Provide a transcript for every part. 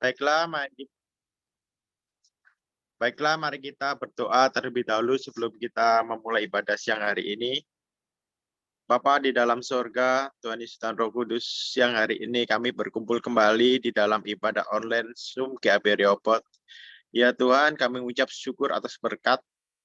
Baiklah, mari kita berdoa terlebih dahulu sebelum kita memulai ibadah siang hari ini. Bapa di dalam sorga, Tuhan Yesus dan Roh Kudus, siang hari ini kami berkumpul kembali di dalam ibadah online Zoom GAB Rehoboth. Ya Tuhan, kami mengucap syukur atas berkat,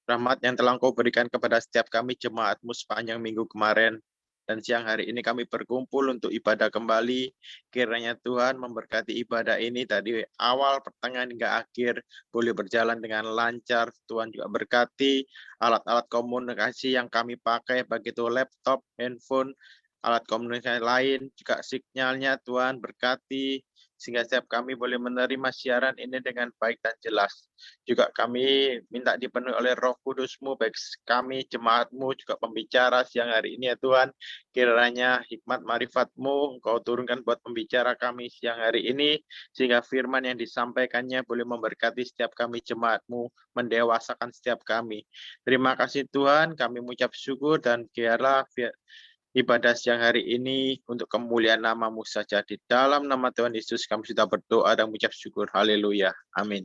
rahmat yang telah Engkau berikan kepada setiap kami jemaat-Mu sepanjang minggu kemarin. Dan siang hari ini kami berkumpul untuk ibadah kembali. Kiranya Tuhan memberkati ibadah ini dari awal, pertengahan, hingga akhir. Boleh berjalan dengan lancar. Tuhan juga berkati alat-alat komunikasi yang kami pakai, baik itu laptop, handphone, alat komunikasi lain. Juga sinyalnya Tuhan berkati, sehingga setiap kami boleh menerima siaran ini dengan baik dan jelas. Juga kami minta dipenuhi oleh Roh Kudus-Mu, baik kami, jemaat-Mu, juga pembicara siang hari ini ya Tuhan. Kiranya hikmat marifat-Mu Engkau turunkan buat pembicara kami siang hari ini, sehingga firman yang disampaikannya boleh memberkati setiap kami jemaat-Mu, mendewasakan setiap kami. Terima kasih Tuhan, kami mengucap syukur dan biarlah ibadah siang hari ini untuk kemuliaan nama-Mu saja. Di dalam nama Tuhan Yesus kami sudah berdoa dan mengucap syukur. Haleluya. Amin.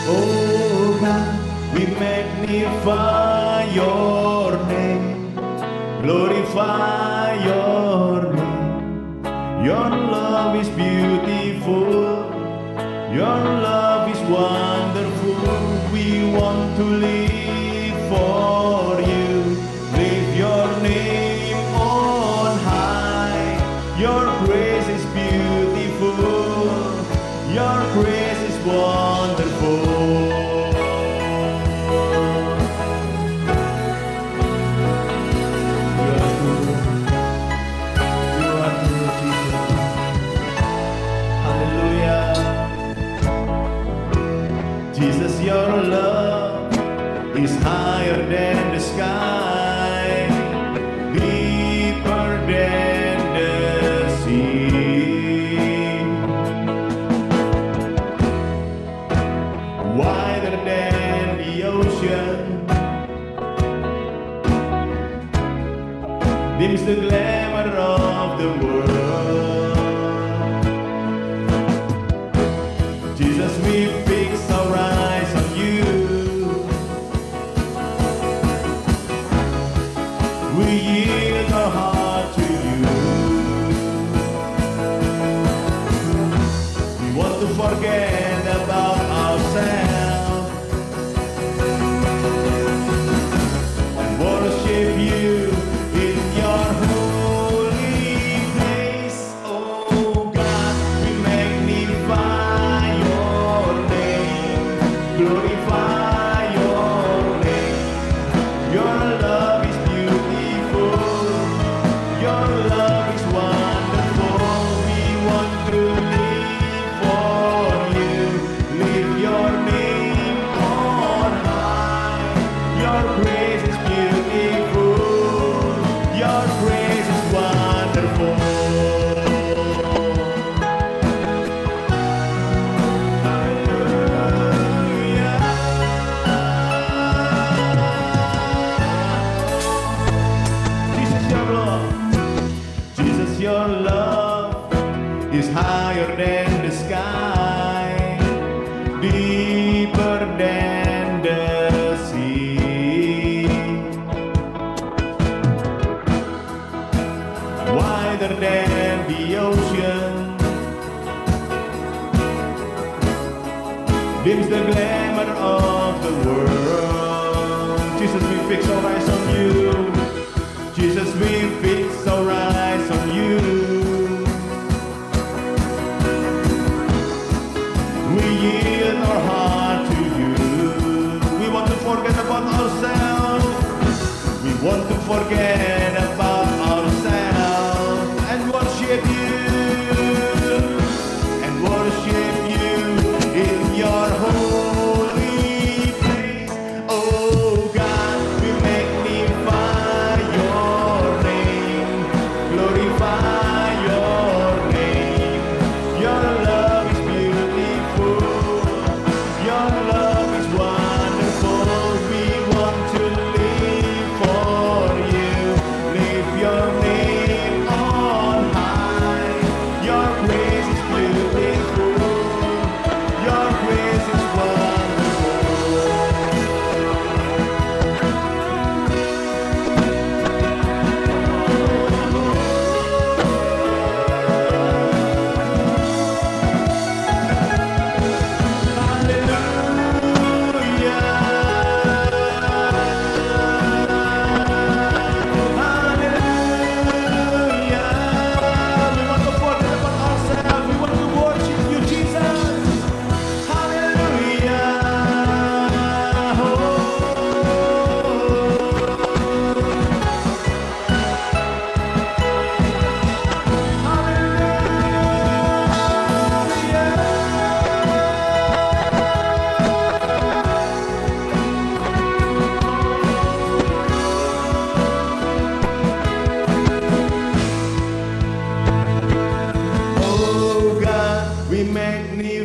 Oh God, we magnify your name, glorify your name. Your love is beautiful, your love is wonderful. We want to live for you, lift your name on high. Your grace is beautiful, your grace is wonderful. Jesus, your love is higher than the sky, deeper than the sea, wider than the ocean, dims the glamour of the world. Jesus, we fix our eyes on you. We yield our heart to you. We want to forget about ourselves and worship you in your holy place. Oh God, we magnify your name, glorify your name. Your love is beautiful, your love is wonderful. We want to live for you, lift your name on high. Your grace is beautiful, your grace is wonderful. Jesus, your love is higher than the sky, deeper than the sea, wider than the ocean, dims the glamour of the world. Jesus, we fix our eyes on you. Jesus, we fix our eyes on you. We yield our heart to you. We want to forget about ourselves. We want to forget about ourselves and worship you. And worship you in your holy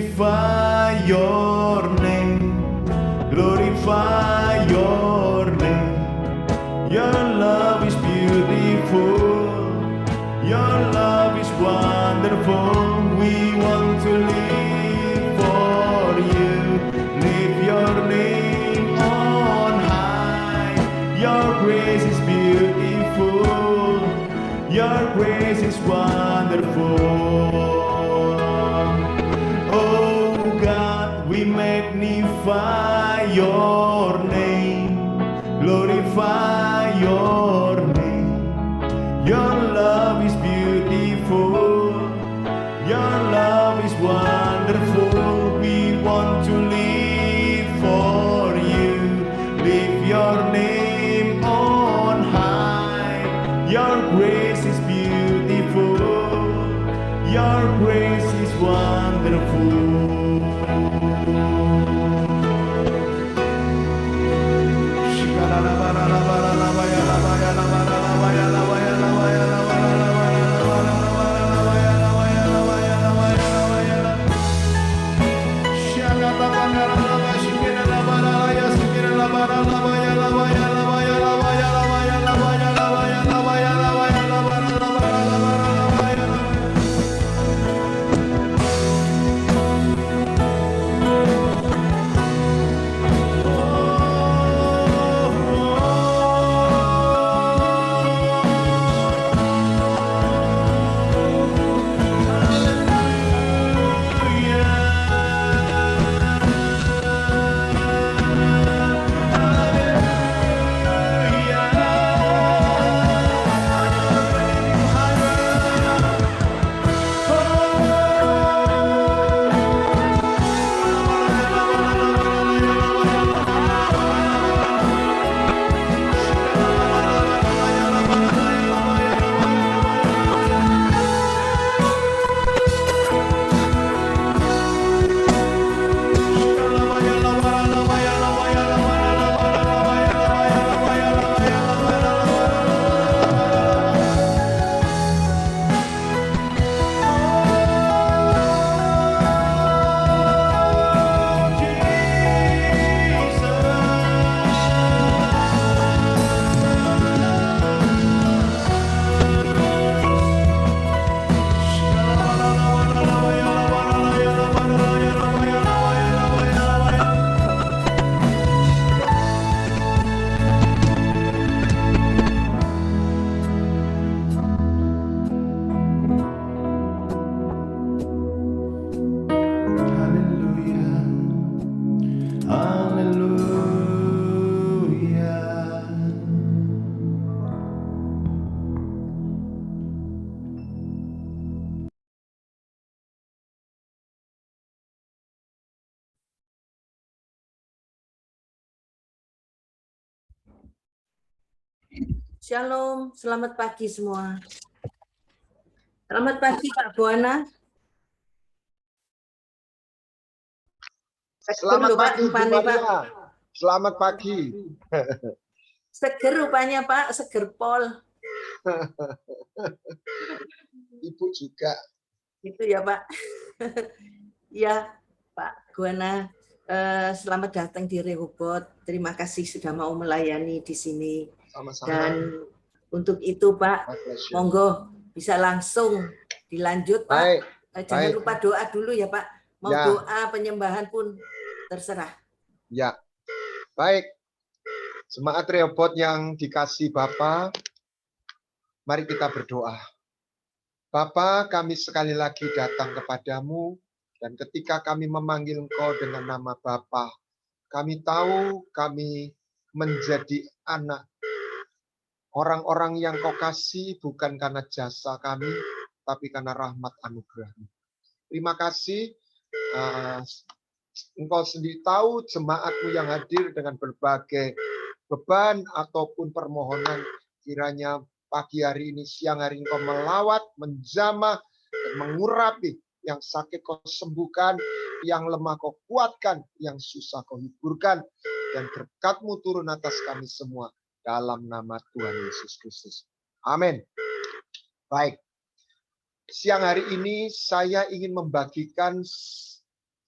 magnify your name, glorify your name. Your love is beautiful, your love is wonderful. We want to live for you, lift your name on high. Your grace is beautiful, your grace is wonderful. Oh God, we magnify your name, glorify your name. Your love is beautiful, your love is wonderful. We want to live for you, lift your name on high. Your grace is beautiful, your grace is wonderful. Shalom, selamat pagi semua. Selamat pagi Pak Buana. Selamat pagi Bu rupanya, Pak. Maria. Selamat pagi. Seger rupanya Pak, seger pol. Ibu juga. Itu ya Pak. Ya Pak Buana, selamat datang di Rehoboth. Terima kasih sudah mau melayani di sini. Sama-sama. Dan untuk itu Pak, monggo bisa langsung dilanjut Pak. Jangan lupa doa dulu ya Pak. Mau ya. Doa penyembahan pun terserah. Ya, baik. Semangat Rehoboth yang dikasih Bapa. Mari kita berdoa. Bapa, kami sekali lagi datang kepadamu. Dan ketika kami memanggil Engkau dengan nama Bapa, kami tahu kami menjadi anak. Orang-orang yang Kau kasih bukan karena jasa kami, tapi karena rahmat anugerah-Mu. Terima kasih. Engkau sendiri tahu jemaat-Mu yang hadir dengan berbagai beban ataupun permohonan. Kiranya pagi hari ini, siang hari ini Kau melawat, menjamah, dan mengurapi. Yang sakit Kau sembuhkan, yang lemah Kau kuatkan, yang susah Kau hiburkan. Dan berkat-Mu turun atas kami semua. Dalam nama Tuhan Yesus Kristus. Amin. Baik. Siang hari ini saya ingin membagikan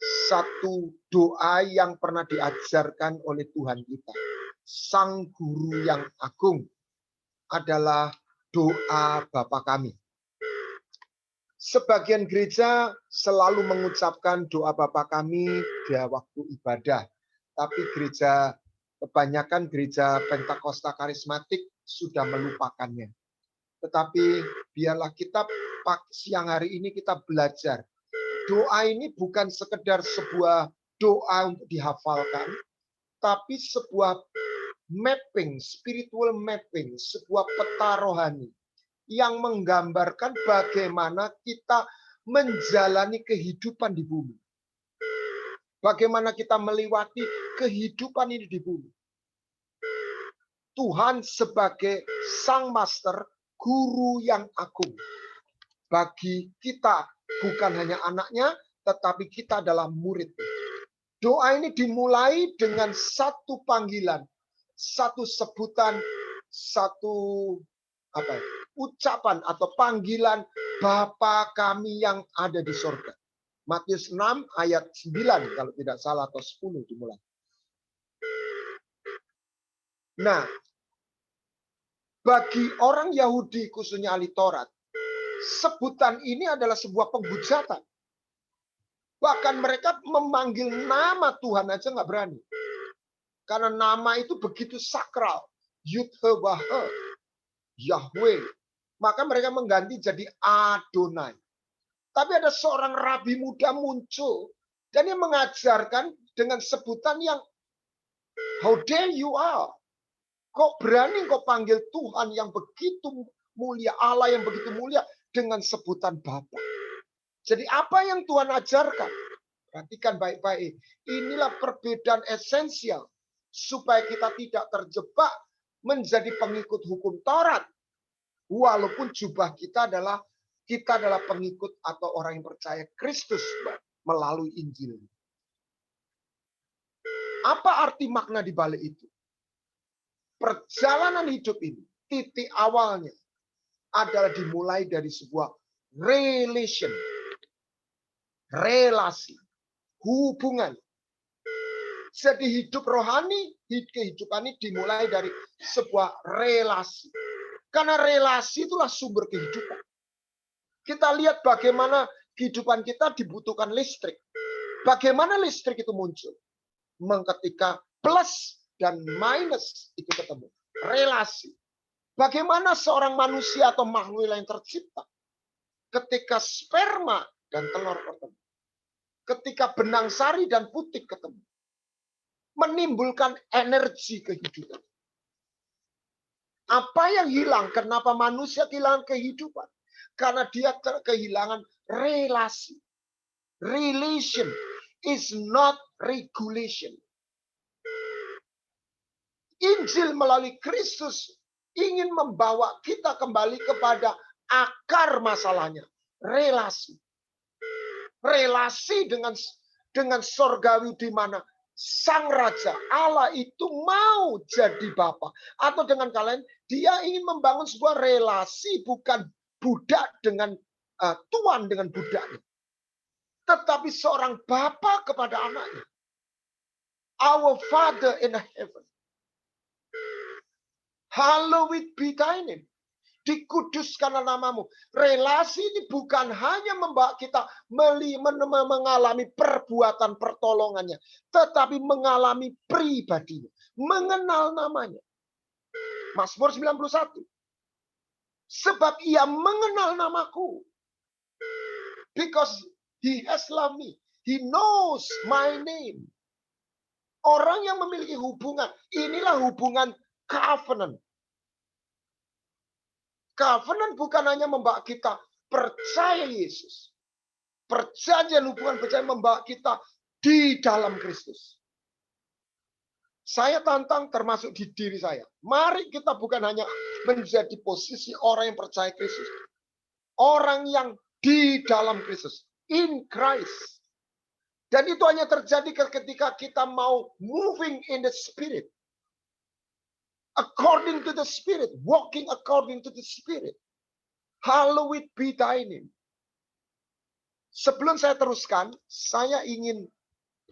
satu doa yang pernah diajarkan oleh Tuhan kita, Sang Guru yang Agung, adalah doa Bapa kami. Sebagian gereja selalu mengucapkan doa Bapa kami di waktu ibadah. Tapi kebanyakan gereja Pentakosta Karismatik sudah melupakannya. Tetapi biarlah kita siang hari ini kita belajar. Doa ini bukan sekedar sebuah doa untuk dihafalkan, tapi sebuah mapping, spiritual mapping, sebuah peta rohani yang menggambarkan bagaimana kita menjalani kehidupan di bumi. Bagaimana kita melewati kehidupan ini di bumi. Tuhan sebagai Sang Master, Guru yang Agung. Bagi kita bukan hanya anaknya, tetapi kita adalah murid. Doa ini dimulai dengan satu panggilan, satu sebutan, satu ucapan atau panggilan Bapa kami yang ada di sorga. Matius 6 ayat 9 kalau tidak salah atau 10 dimulai. Nah, bagi orang Yahudi khususnya ahli Taurat, sebutan ini adalah sebuah penghujatan. Bahkan mereka memanggil nama Tuhan aja nggak berani. Karena nama itu begitu sakral. Yud-He-Wah-He. Yahweh. Maka mereka mengganti jadi Adonai. Tapi ada seorang rabi muda muncul. Dan dia mengajarkan dengan sebutan yang how dare you are. Kok berani kau panggil Tuhan yang begitu mulia, Allah yang begitu mulia dengan sebutan Bapa. Jadi apa yang Tuhan ajarkan? Perhatikan baik-baik. Inilah perbedaan esensial. Supaya kita tidak terjebak menjadi pengikut hukum Taurat. Walaupun jubah kita adalah pengikut atau orang yang percaya Kristus melalui Injil. Apa arti makna di balik itu? Perjalanan hidup ini, titik awalnya adalah dimulai dari sebuah relasi, hubungan. Jadi hidup rohani, kehidupan ini dimulai dari sebuah relasi. Karena relasi itulah sumber kehidupan. Kita lihat bagaimana kehidupan kita dibutuhkan listrik. Bagaimana listrik itu muncul? Ketika plus dan minus itu ketemu. Relasi. Bagaimana seorang manusia atau makhluk yang tercipta? Ketika sperma dan telur ketemu. Ketika benang sari dan putik ketemu. Menimbulkan energi kehidupan. Apa yang hilang? Kenapa manusia kehilangan kehidupan? Karena dia kehilangan relasi. Relation is not regulation. Injil melalui Kristus ingin membawa kita kembali kepada akar masalahnya. Relasi. Relasi dengan sorgawi di mana Sang Raja Allah itu mau jadi Bapa. Atau dengan kalian, dia ingin membangun sebuah relasi bukan budak dengan tuan dengan budaknya. Tetapi seorang Bapa kepada anaknya. Our Father in heaven. Hallowed be thy name. Dikuduskanlah namamu. Relasi ini bukan hanya membawa kita mengalami perbuatan pertolongannya. Tetapi mengalami pribadinya. Mengenal namanya. Mazmur 91. Sebab ia mengenal namaku. Because he has loved me. He knows my name. Orang yang memiliki hubungan. Inilah hubungan covenant. Covenant bukan hanya membawa kita percaya Yesus. Perjanjian hubungan percaya membawa kita di dalam Kristus. Saya tantang termasuk di diri saya. Mari kita bukan hanya menjadi posisi orang yang percaya Kristus. Orang yang di dalam Kristus. In Christ. Dan itu hanya terjadi ketika kita mau moving in the Spirit. According to the Spirit. Walking according to the Spirit. Hallowed be thy name. Sebelum saya teruskan, saya ingin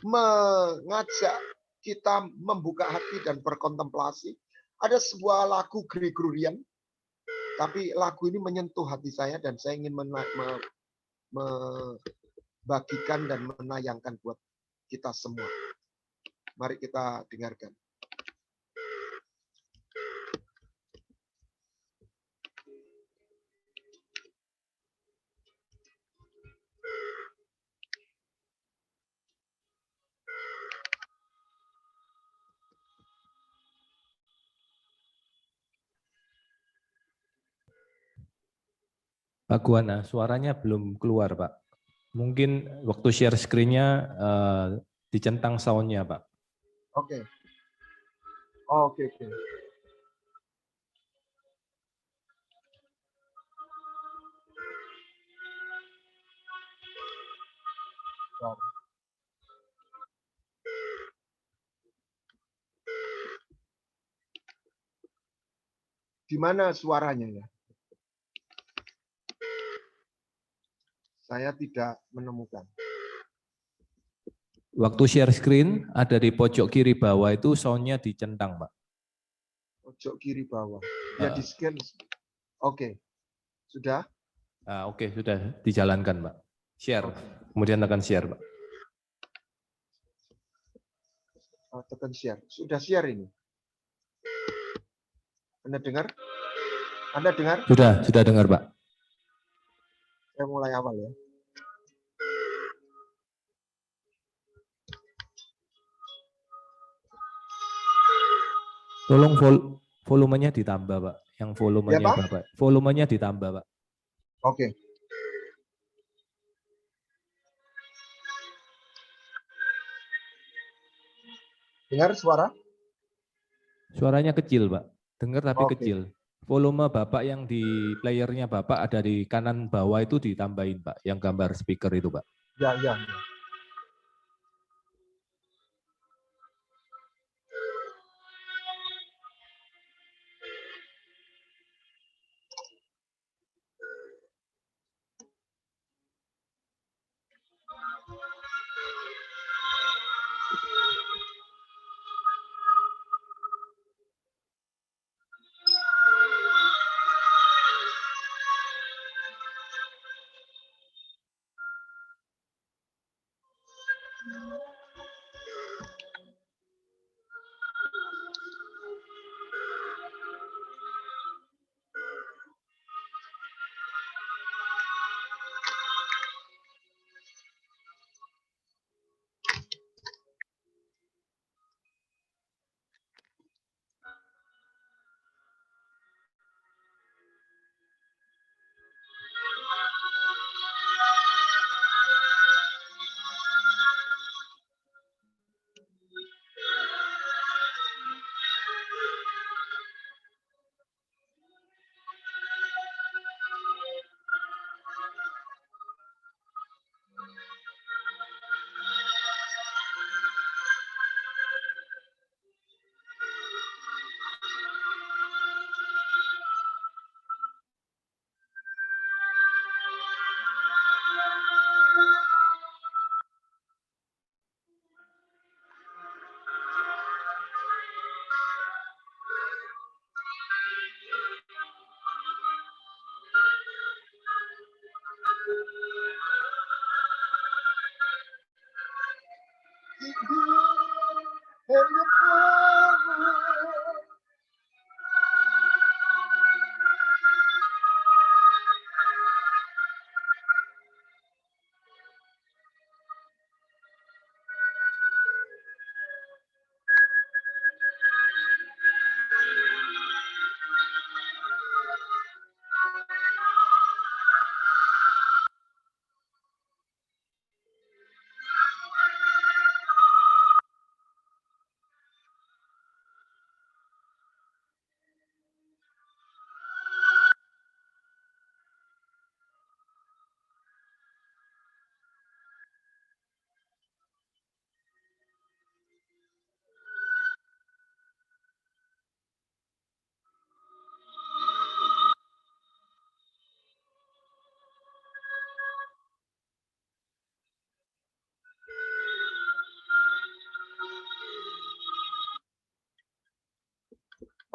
mengajak kita membuka hati dan berkontemplasi. Ada sebuah lagu Gregorian, tapi lagu ini menyentuh hati saya dan saya ingin membagikan dan menayangkan buat kita semua. Mari kita dengarkan. Pak Guana, suaranya belum keluar, Pak. Mungkin waktu share screen-nya dicentang sound-nya, Pak. Oke. Oke. Di mana suaranya ya? Saya tidak menemukan. Waktu share screen ada di pojok kiri bawah itu sound-nya dicentang, Pak. Pojok kiri bawah. Ya di scan. Oke. Sudah? Oke, sudah dijalankan, Pak. Share. Kemudian tekan share, Pak. Tekan share. Sudah share ini. Anda dengar? Anda dengar? Sudah dengar, Pak. Saya mulai awal ya. Tolong volumenya ditambah, Pak. Yang volumenya ya, Pak? Bapak. Volumenya ditambah, Pak. Oke. Dengar suara? Suaranya kecil, Pak. Dengar tapi Oke. kecil. Volume Bapak yang di playernya Bapak ada di kanan bawah itu ditambahin, Pak. Yang gambar speaker itu, Pak. Ya.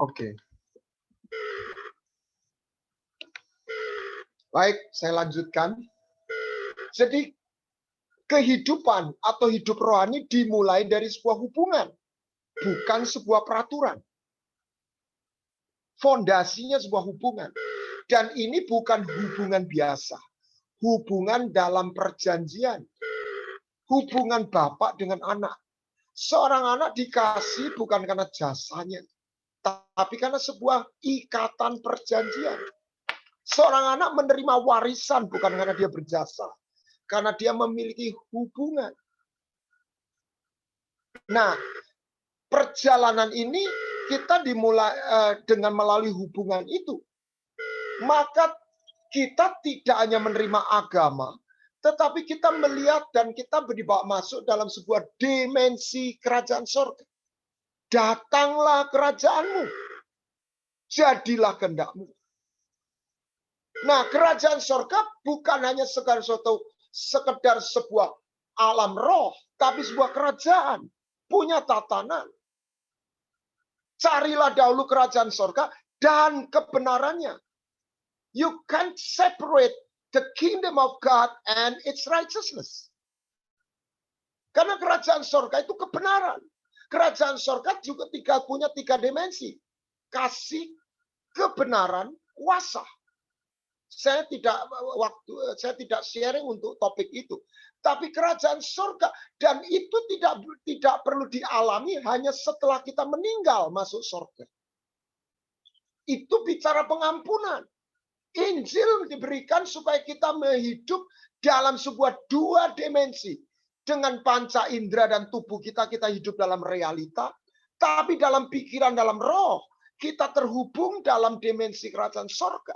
Oke. Baik, saya lanjutkan. Jadi kehidupan atau hidup rohani dimulai dari sebuah hubungan, bukan sebuah peraturan. Fondasinya sebuah hubungan. Dan ini bukan hubungan biasa. Hubungan dalam perjanjian. Hubungan bapak dengan anak. Seorang anak dikasih bukan karena jasanya, tapi karena sebuah ikatan perjanjian. Seorang anak menerima warisan bukan karena dia berjasa, karena dia memiliki hubungan. Nah, perjalanan ini kita dimulai dengan melalui hubungan itu. Maka kita tidak hanya menerima agama, tetapi kita melihat dan kita dibawa masuk dalam sebuah dimensi kerajaan surga. Datanglah kerajaanmu, jadilah kehendakmu. Nah, kerajaan surga bukan hanya sekedar sebuah alam roh, tapi sebuah kerajaan, punya tatanan. Carilah dahulu kerajaan surga dan kebenarannya. You can't separate the kingdom of God and its righteousness. Karena kerajaan surga itu kebenaran. Kerajaan surga juga punya tiga dimensi. Kasih, kebenaran, kuasa. Saya tidak sharing untuk topik itu. Tapi kerajaan surga, dan itu tidak perlu dialami hanya setelah kita meninggal masuk surga. Itu bicara pengampunan. Injil diberikan supaya kita hidup dalam sebuah dua dimensi. Dengan panca indera dan tubuh kita hidup dalam realita. Tapi dalam pikiran, dalam roh, kita terhubung dalam dimensi kerajaan surga.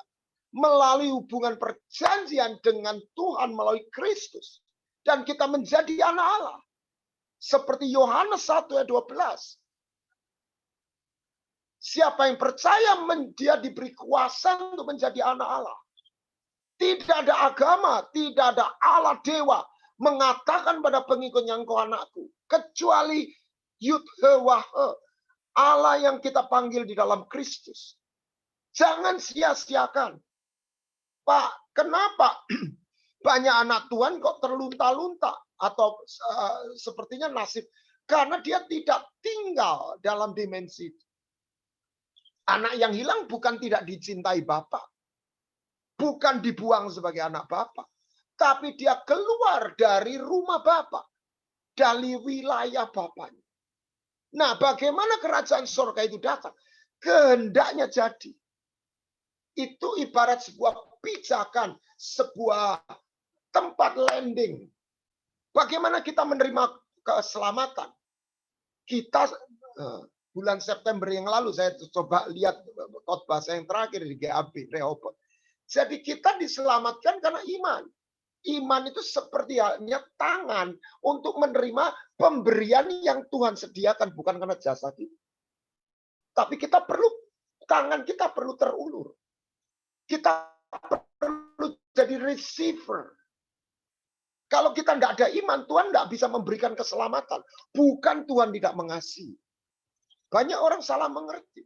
Melalui hubungan perjanjian dengan Tuhan melalui Kristus. Dan kita menjadi anak Allah. Seperti Yohanes 1 ayat 12. Siapa yang percaya dia diberi kuasa untuk menjadi anak Allah. Tidak ada agama, tidak ada Allah dewa mengatakan pada pengikutnya engkau anakku. Kecuali Yud-He-Wah-He, Allah yang kita panggil di dalam Kristus. Jangan sia-siakan. Pak, kenapa banyak anak Tuhan kok terlunta-lunta? Atau sepertinya nasib. Karena dia tidak tinggal dalam dimensi. Anak yang hilang bukan tidak dicintai Bapak. Bukan dibuang sebagai anak Bapak. Tapi dia keluar dari rumah Bapak. Dari wilayah Bapaknya. Nah, bagaimana kerajaan surga itu datang? Kehendaknya jadi. Itu ibarat sebuah pijakan. Sebuah tempat landing. Bagaimana kita menerima keselamatan? Kita... bulan September yang lalu saya coba lihat khotbah saya yang terakhir di GAB Rehoboth. Jadi kita diselamatkan karena iman. Iman itu seperti halnya tangan untuk menerima pemberian yang Tuhan sediakan, bukan karena jasa kita. Tapi tangan kita perlu terulur. Kita perlu jadi receiver. Kalau kita tidak ada iman, Tuhan tidak bisa memberikan keselamatan. Bukan Tuhan tidak mengasihi. Banyak orang salah mengerti.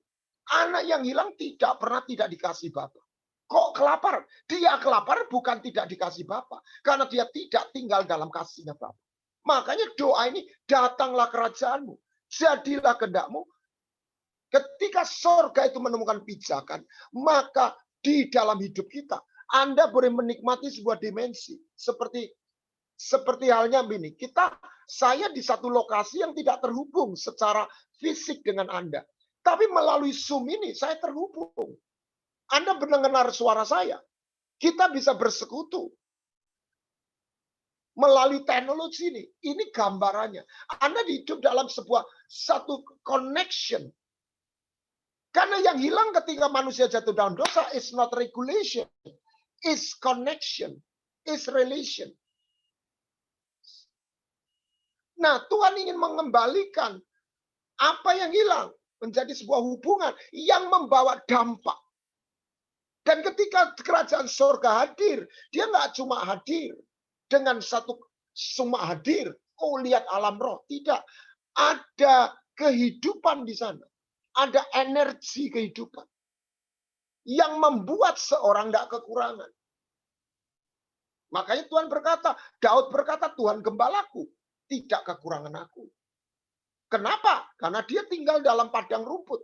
Anak yang hilang tidak pernah tidak dikasih Bapak. Kok kelaparan? Dia kelaparan bukan tidak dikasih Bapak. Karena dia tidak tinggal dalam kasihnya Bapak. Makanya doa ini, datanglah kerajaanmu. Jadilah kehendakmu. Ketika surga itu menemukan pijakan, maka di dalam hidup kita, Anda boleh menikmati sebuah dimensi. Seperti halnya ini, saya di satu lokasi yang tidak terhubung secara fisik dengan Anda. Tapi melalui Zoom ini, saya terhubung. Anda mendengar suara saya. Kita bisa bersekutu. Melalui teknologi ini. Ini gambarannya. Anda hidup dalam satu connection. Karena yang hilang ketika manusia jatuh dalam dosa is not regulation. Is connection. Is relation. Nah, Tuhan ingin mengembalikan apa yang hilang menjadi sebuah hubungan yang membawa dampak. Dan ketika kerajaan surga hadir, dia nggak cuma hadir dengan cuma hadir. Oh, lihat alam roh. Tidak. Ada kehidupan di sana. Ada energi kehidupan yang membuat seorang tidak kekurangan. Makanya Tuhan berkata, Daud berkata, Tuhan gembalaku, tidak kekurangan aku. Kenapa? Karena dia tinggal dalam padang rumput.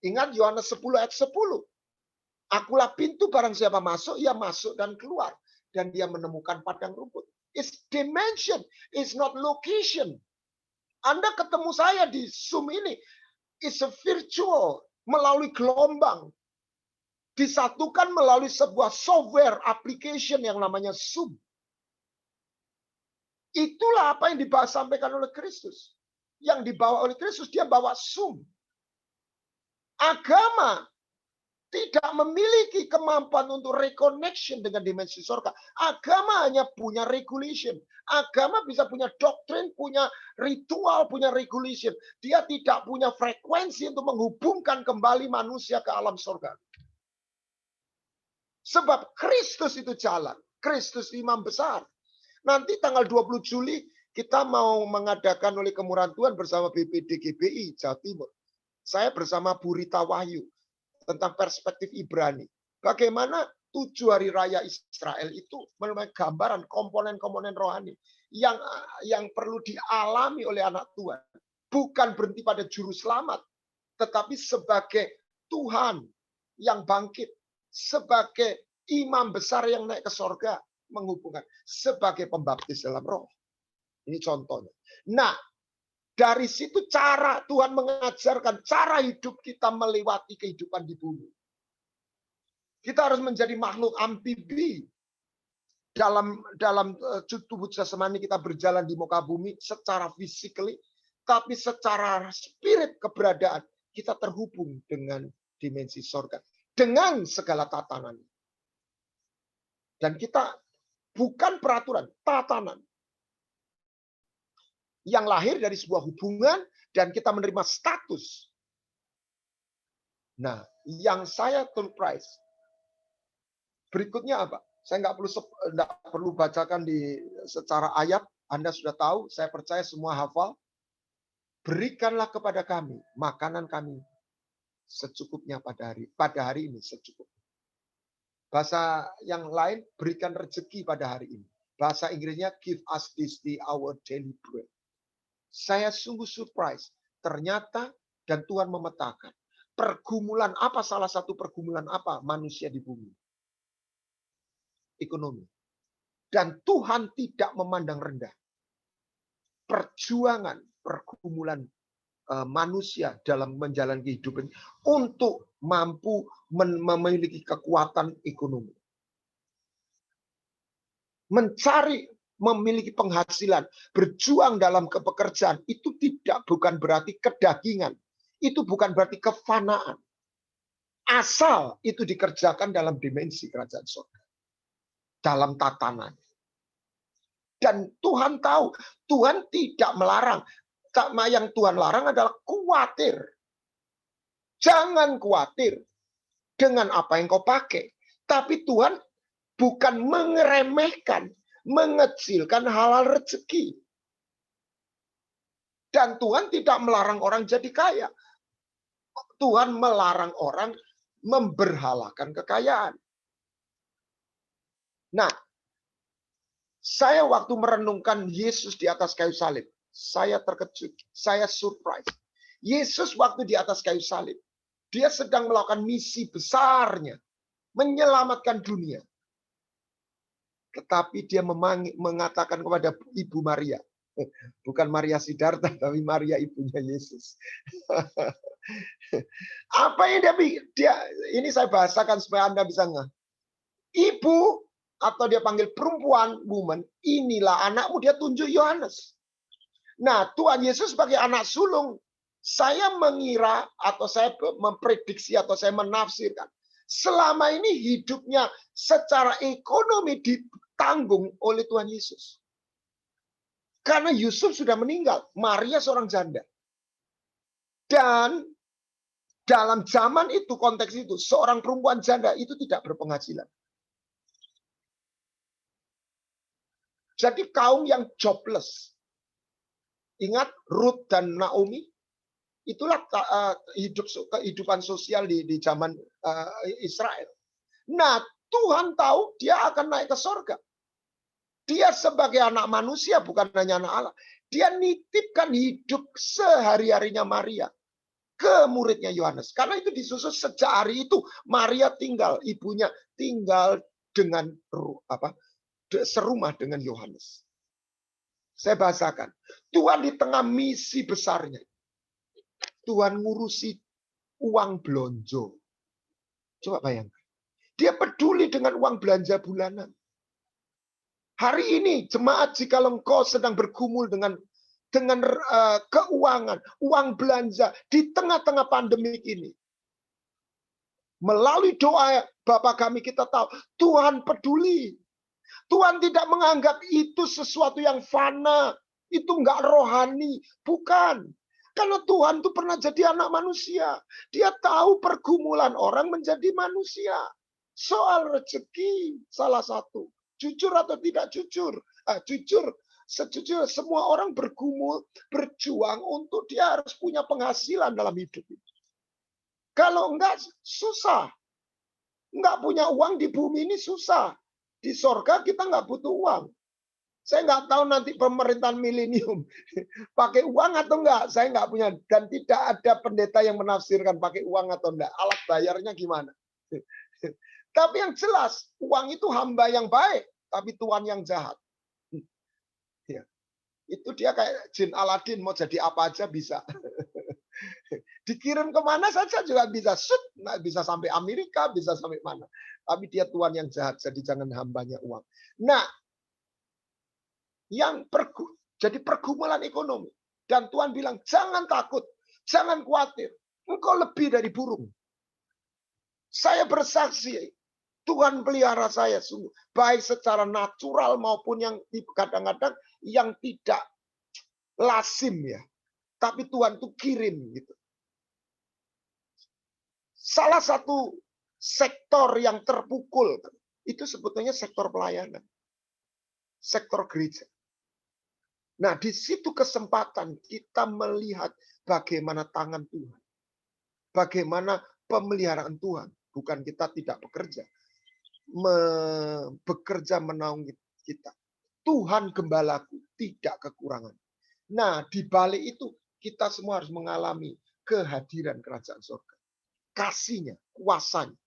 Ingat Yohanes 10 ayat 10. Akulah pintu, barang siapa masuk, ia masuk dan keluar. Dan dia menemukan padang rumput. It's dimension, it's not location. Anda ketemu saya di Zoom ini, it's a virtual, melalui gelombang. Disatukan melalui sebuah software application yang namanya Zoom. Itulah apa yang disampaikan oleh Kristus. Yang dibawa oleh Kristus, dia bawa Zoom. Agama tidak memiliki kemampuan untuk reconnection dengan dimensi surga. Agama hanya punya regulation. Agama bisa punya doktrin, punya ritual, punya regulation. Dia tidak punya frekuensi untuk menghubungkan kembali manusia ke alam surga. Sebab Kristus itu jalan. Kristus imam besar. Nanti tanggal 20 Juli kita mau mengadakan oleh kemurahan Tuhan bersama BPD GBI Jawa Timur. Saya bersama Bu Rita Wahyu tentang perspektif Ibrani. Bagaimana 7 hari raya Israel itu merupakan gambaran komponen-komponen rohani yang perlu dialami oleh anak Tuhan. Bukan berhenti pada juru selamat, tetapi sebagai Tuhan yang bangkit, sebagai imam besar yang naik ke sorga, menghubungkan, sebagai pembaptis dalam roh. Ini contohnya. Nah, dari situ cara Tuhan mengajarkan cara hidup kita melewati kehidupan di bumi. Kita harus menjadi makhluk amfibi. Dalam tubuh jasmani kita berjalan di muka bumi secara physically, tapi secara spirit keberadaan kita terhubung dengan dimensi surga. Dengan segala tatanan. Dan kita bukan peraturan, tatanan. Yang lahir dari sebuah hubungan dan kita menerima status. Nah, yang saya surprise. Berikutnya apa? Saya nggak perlu bacakan secara ayat. Anda sudah tahu, saya percaya semua hafal. Berikanlah kepada kami makanan kami secukupnya pada hari ini secukupnya. Bahasa yang lain, berikan rezeki pada hari ini. Bahasa Inggrisnya, give us this day our daily bread. Saya sungguh surprise. Ternyata dan Tuhan memetakan. Pergumulan apa, salah satu pergumulan apa manusia di bumi? Ekonomi. Dan Tuhan tidak memandang rendah. Perjuangan, pergumulan manusia dalam menjalani kehidupan untuk mampu memiliki kekuatan ekonomi. Mencari memiliki penghasilan, berjuang dalam pekerjaan, itu bukan berarti kedagingan. Itu bukan berarti kefanaan. Asal itu dikerjakan dalam dimensi kerajaan surga. Dalam tatanan. Dan Tuhan tahu, Tuhan tidak melarang. Yang Tuhan larang adalah khawatir. Jangan khawatir dengan apa yang kau pakai. Tapi Tuhan bukan mengeremehkan, mengecilkan hal-hal rezeki. Dan Tuhan tidak melarang orang jadi kaya. Tuhan melarang orang memberhalakan kekayaan. Nah, saya waktu merenungkan Yesus di atas kayu salib, saya terkejut, saya surprise. Yesus waktu di atas kayu salib, dia sedang melakukan misi besarnya, menyelamatkan dunia. Tetapi dia mengatakan kepada Ibu Maria, bukan Maria Siddhartha, tapi Maria ibunya Yesus. Apa yang dia ini saya bahasakan supaya Anda bisa ngeh. Ibu, atau dia panggil perempuan, woman, inilah anakmu, dia tunjuk Yohanes. Nah, Tuhan Yesus sebagai anak sulung, saya mengira atau saya memprediksi atau saya menafsirkan, selama ini hidupnya secara ekonomi ditanggung oleh Tuhan Yesus. Karena Yusuf sudah meninggal, Maria seorang janda. Dan dalam zaman itu, konteks itu, seorang perempuan janda itu tidak berpenghasilan. Jadi kaum yang jobless. Ingat Ruth dan Naomi? Itulah kehidupan sosial di zaman Israel. Nah, Tuhan tahu dia akan naik ke surga. Dia sebagai anak manusia, bukan hanya anak Allah. Dia nitipkan hidup sehari-harinya Maria ke muridnya Yohanes. Karena itu disusun sejak hari itu Maria tinggal, ibunya tinggal dengan serumah dengan Yohanes. Saya bahasakan. Tuhan di tengah misi besarnya. Tuhan ngurusi uang belonjo. Coba bayangkan. Dia peduli dengan uang belanja bulanan. Hari ini jemaat jika engkau sedang bergumul dengan keuangan, uang belanja di tengah-tengah pandemik ini. Melalui doa Bapa kami kita tahu Tuhan peduli. Tuhan tidak menganggap itu sesuatu yang fana, itu enggak rohani, bukan. Karena Tuhan itu pernah jadi anak manusia. Dia tahu pergumulan orang menjadi manusia. Soal rezeki salah satu. Jujur atau tidak jujur. Jujur. Sejujurnya semua orang bergumul, berjuang untuk dia harus punya penghasilan dalam hidup. Kalau enggak, susah. Enggak punya uang di bumi ini susah. Di sorga kita enggak butuh uang. Saya nggak tahu nanti pemerintahan milenium pakai uang atau enggak. Saya nggak punya. Dan tidak ada pendeta yang menafsirkan pakai uang atau enggak. Alat bayarnya gimana. Tapi yang jelas, uang itu hamba yang baik. Tapi Tuhan yang jahat. Ya. Itu dia kayak jin Aladin. Mau jadi apa aja bisa. Dikirim kemana saja juga bisa. Nggak bisa sampai Amerika, bisa sampai mana. Tapi dia Tuhan yang jahat. Jadi jangan hambanya uang. Nah, jadi pergumulan ekonomi. Dan Tuhan bilang, jangan takut, jangan khawatir. Engkau lebih dari burung. Saya bersaksi, Tuhan pelihara saya sungguh. Baik secara natural maupun yang kadang-kadang yang tidak lazim ya. Tapi Tuhan tuh kirim gitu. Salah satu sektor yang terpukul, itu sebetulnya sektor pelayanan. Sektor gereja. Nah, di situ kesempatan kita melihat bagaimana tangan Tuhan. Bagaimana pemeliharaan Tuhan. Bukan kita tidak bekerja. Bekerja menaungi kita. Tuhan gembalaku, tidak kekurangan. Nah, di balik itu kita semua harus mengalami kehadiran kerajaan surga. Kasihnya, kuasanya,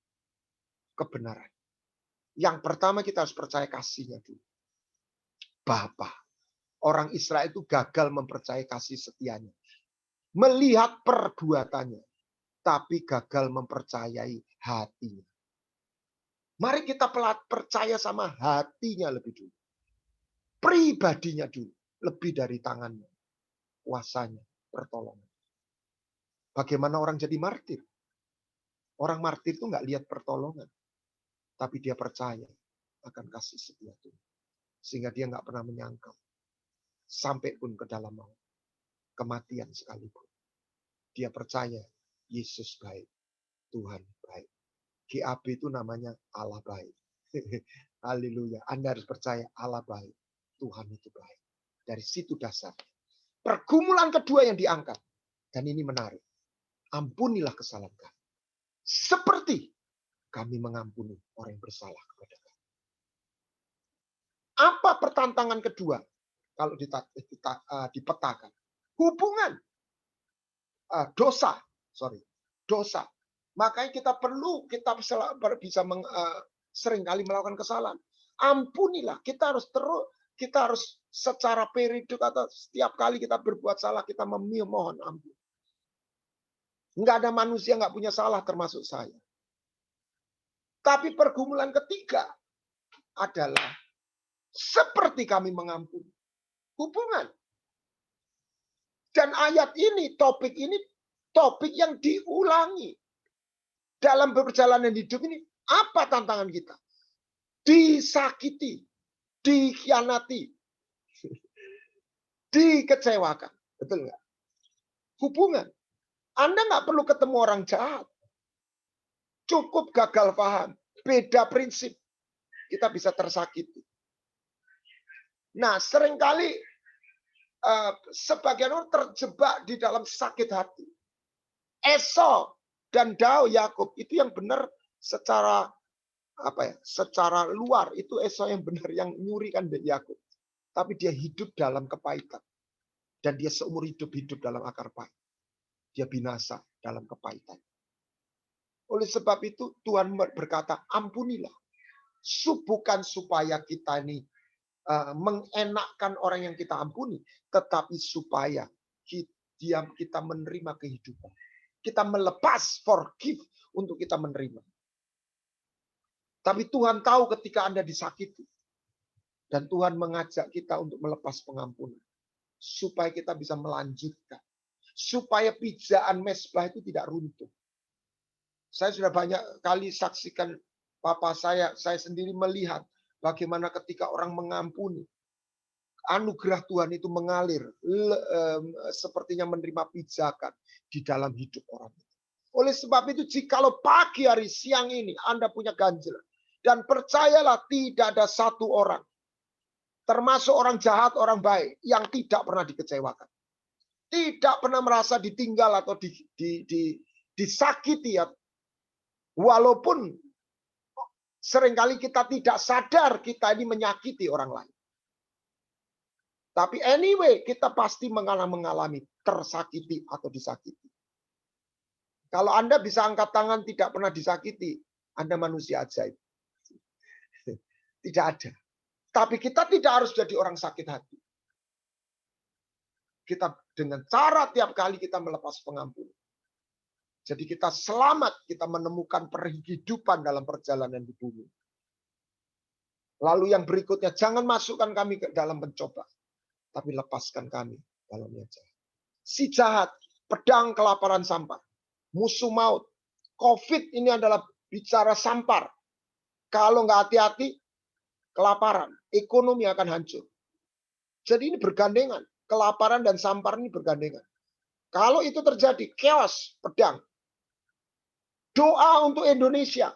kebenaran. Yang pertama kita harus percaya kasihnya dulu. Bapa. Orang Israel itu gagal mempercayai kasih setianya. Melihat perbuatannya. Tapi gagal mempercayai hatinya. Mari kita percaya sama hatinya lebih dulu. Pribadinya dulu. Lebih dari tangannya. Kuasanya. Pertolongan. Bagaimana orang jadi martir? Orang martir itu nggak lihat pertolongan. Tapi dia percaya akan kasih setia Tuhan. Sehingga dia nggak pernah menyangkal. Sampai pun ke dalam maut. Kematian sekalipun. Dia percaya Yesus baik. Tuhan baik. GAB itu namanya Allah baik. Haleluya. Anda harus percaya Allah baik. Tuhan itu baik. Dari situ dasar. Pergumulan kedua yang diangkat. Dan ini menarik. Ampunilah kesalahan kami. Seperti kami mengampuni orang yang bersalah kepada kami. Apa pertantangan kedua? Kalau dipetakan. Hubungan. Dosa. Makanya kita bisa seringkali melakukan kesalahan. Ampunilah. Kita harus secara periodik atau setiap kali kita berbuat salah, kita memohon ampun. Enggak ada manusia nggak punya salah termasuk saya. Tapi pergumulan ketiga adalah seperti kami mengampuni. Hubungan. Dan ayat ini, topik yang diulangi. Dalam perjalanan hidup ini, apa tantangan kita? Disakiti, dikhianati, dikecewakan. Betul nggak? Hubungan. Anda nggak perlu ketemu orang jahat. Cukup gagal paham. Beda prinsip. Kita bisa tersakiti. Nah, seringkali sebagian orang terjebak di dalam sakit hati. Esau dan Yakub itu yang benar secara secara luar itu Esau yang benar, yang nyuri kan Yakub. Tapi dia hidup dalam kepahitan. Dan dia seumur hidup dalam akar pahit. Dia binasa dalam kepahitan. Oleh sebab itu Tuhan berkata, ampunilah. Bukan supaya kita ini mengenakkan orang yang kita ampuni, tetapi supaya kita menerima kehidupan. Kita melepas, forgive, untuk kita menerima. Tapi Tuhan tahu ketika Anda disakiti. Dan Tuhan mengajak kita untuk melepas pengampunan. Supaya kita bisa melanjutkan. Supaya pijaan mezbah itu tidak runtuh. Saya sudah banyak kali saksikan papa saya sendiri melihat bagaimana ketika orang mengampuni, anugerah Tuhan itu mengalir, sepertinya menerima pijakan di dalam hidup orang. Oleh sebab itu, jikalau pagi hari siang ini Anda punya ganjil, dan percayalah tidak ada satu orang, termasuk orang jahat, orang baik, yang tidak pernah dikecewakan. Tidak pernah merasa ditinggal atau disakiti. Walaupun seringkali kita tidak sadar kita ini menyakiti orang lain. Tapi anyway, kita pasti mengalami tersakiti atau disakiti. Kalau Anda bisa angkat tangan tidak pernah disakiti, Anda manusia ajaib. Tidak ada. Tapi kita tidak harus jadi orang sakit hati. Kita dengan cara tiap kali kita melepas pengampunan. Jadi kita selamat, kita menemukan penghidupan dalam perjalanan di bumi. Lalu yang berikutnya, jangan masukkan kami ke dalam pencobaan, tapi lepaskan kami dalam yang jahat. Si jahat, pedang, kelaparan, sampar. Musuh maut. COVID ini adalah bicara sampar. Kalau nggak hati-hati, kelaparan. Ekonomi akan hancur. Jadi ini bergandengan. Kelaparan dan sampar ini bergandengan. Kalau itu terjadi, chaos, pedang. Doa untuk Indonesia.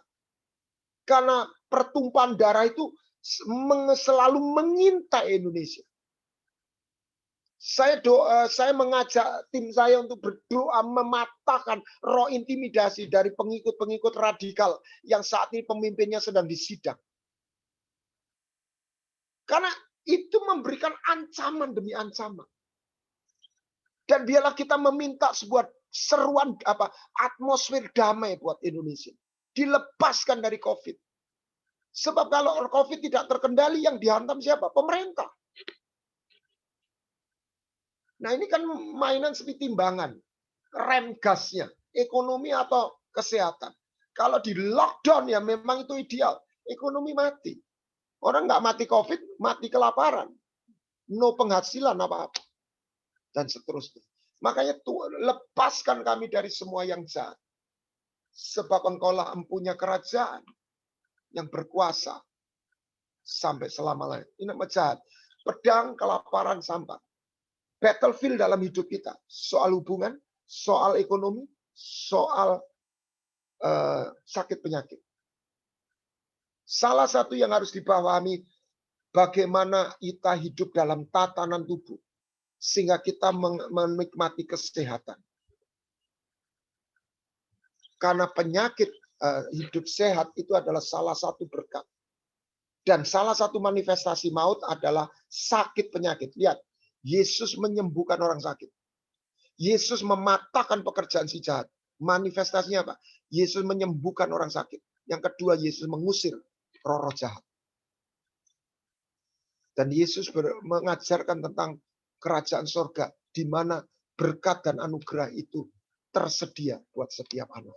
Karena pertumpahan darah itu selalu mengintai Indonesia. Saya mengajak tim saya untuk berdoa mematahkan roh intimidasi dari pengikut-pengikut radikal yang saat ini pemimpinnya sedang disidang. Karena itu memberikan ancaman demi ancaman. Dan biarlah kita meminta sebuah seruan atmosfer damai buat Indonesia. Dilepaskan dari COVID. Sebab kalau COVID tidak terkendali, yang dihantam siapa? Pemerintah. Nah ini kan mainan seperti timbangan. Rem gasnya. Ekonomi atau kesehatan. Kalau di lockdown ya memang itu ideal. Ekonomi mati. Orang nggak mati COVID, mati kelaparan. No penghasilan apa-apa. Dan seterusnya. Makanya lepaskan kami dari semua yang jahat. Sebab engkaulah empunya kerajaan yang berkuasa sampai selama-lamanya. Ini nama jahat. Pedang, kelaparan, sampah. Battlefield dalam hidup kita. Soal hubungan, soal ekonomi, soal sakit penyakit. Salah satu yang harus dipahami, bagaimana kita hidup dalam tatanan tubuh. Sehingga kita menikmati kesehatan. Karena penyakit hidup sehat itu adalah salah satu berkat. Dan salah satu manifestasi maut adalah sakit penyakit. Lihat, Yesus menyembuhkan orang sakit. Yesus mematahkan pekerjaan si jahat. Manifestasinya apa? Yesus menyembuhkan orang sakit. Yang kedua, Yesus mengusir roh-roh jahat. Dan Yesus mengajarkan tentang kerajaan sorga, di mana berkat dan anugerah itu tersedia buat setiap anak.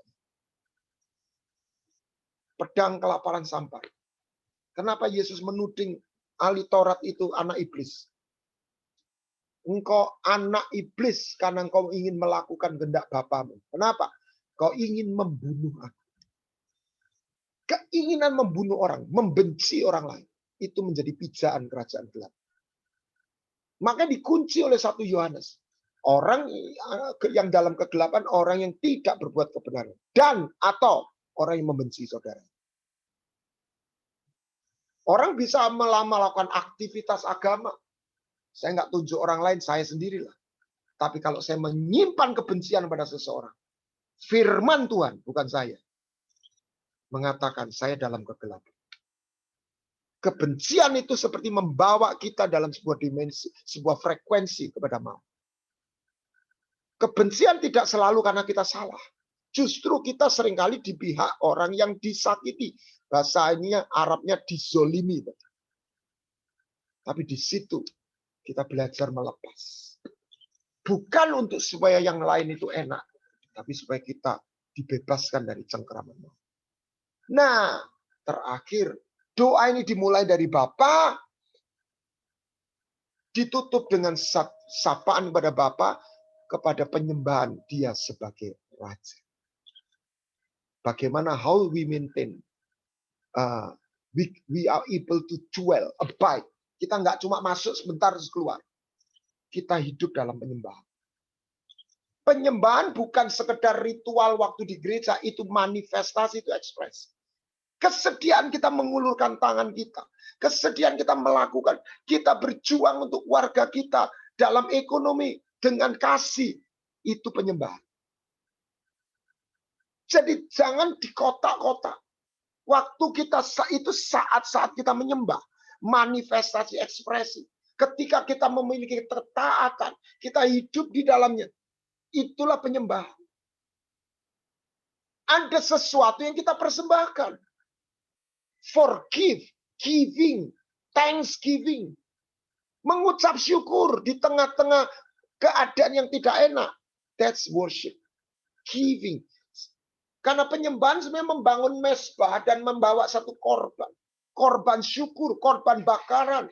Pedang, kelaparan, sampar. Kenapa Yesus menuding ahli Taurat itu anak iblis? Engkau anak iblis karena engkau ingin melakukan kehendak Bapamu. Kenapa? Kau ingin membunuh aku. Keinginan membunuh orang, membenci orang lain, itu menjadi pijaan kerajaan gelap. Maka dikunci oleh 1 Yohanes. Orang yang dalam kegelapan, orang yang tidak berbuat kebenaran. Dan atau orang yang membenci saudara. Orang bisa melakukan aktivitas agama. Saya nggak tunjuk orang lain, saya sendirilah. Tapi kalau saya menyimpan kebencian pada seseorang, Firman Tuhan, bukan saya, mengatakan saya dalam kegelapan. Kebencian itu seperti membawa kita dalam sebuah dimensi, sebuah frekuensi kepada maut. Kebencian tidak selalu karena kita salah. Justru kita seringkali di pihak orang yang disakiti. Bahasanya Arabnya dizolimi. Tapi di situ kita belajar melepas. Bukan untuk supaya yang lain itu enak. Tapi supaya kita dibebaskan dari cengkeraman maut. Nah, terakhir, doa ini dimulai dari Bapa, ditutup dengan sapaan kepada Bapa, kepada penyembahan Dia sebagai Raja. Bagaimana how we maintain, we are able to dwell, abide. Kita nggak cuma masuk sebentar terus keluar. Kita hidup dalam penyembahan. Penyembahan bukan sekedar ritual waktu di gereja, itu manifestasi, itu ekspresi. Kesediaan kita mengulurkan tangan kita. Kesediaan kita melakukan. Kita berjuang untuk warga kita dalam ekonomi dengan kasih. Itu penyembahan. Jadi jangan di kotak-kotak. Waktu kita itu saat-saat kita menyembah. Manifestasi ekspresi. Ketika kita memiliki ketaatan. Kita hidup di dalamnya. Itulah penyembahan. Ada sesuatu yang kita persembahkan. Forgive, giving, thanksgiving. Mengucap syukur di tengah-tengah keadaan yang tidak enak. That's worship. Giving. Karena penyembahan sebenarnya membangun mezbah dan membawa satu korban. Korban syukur, korban bakaran,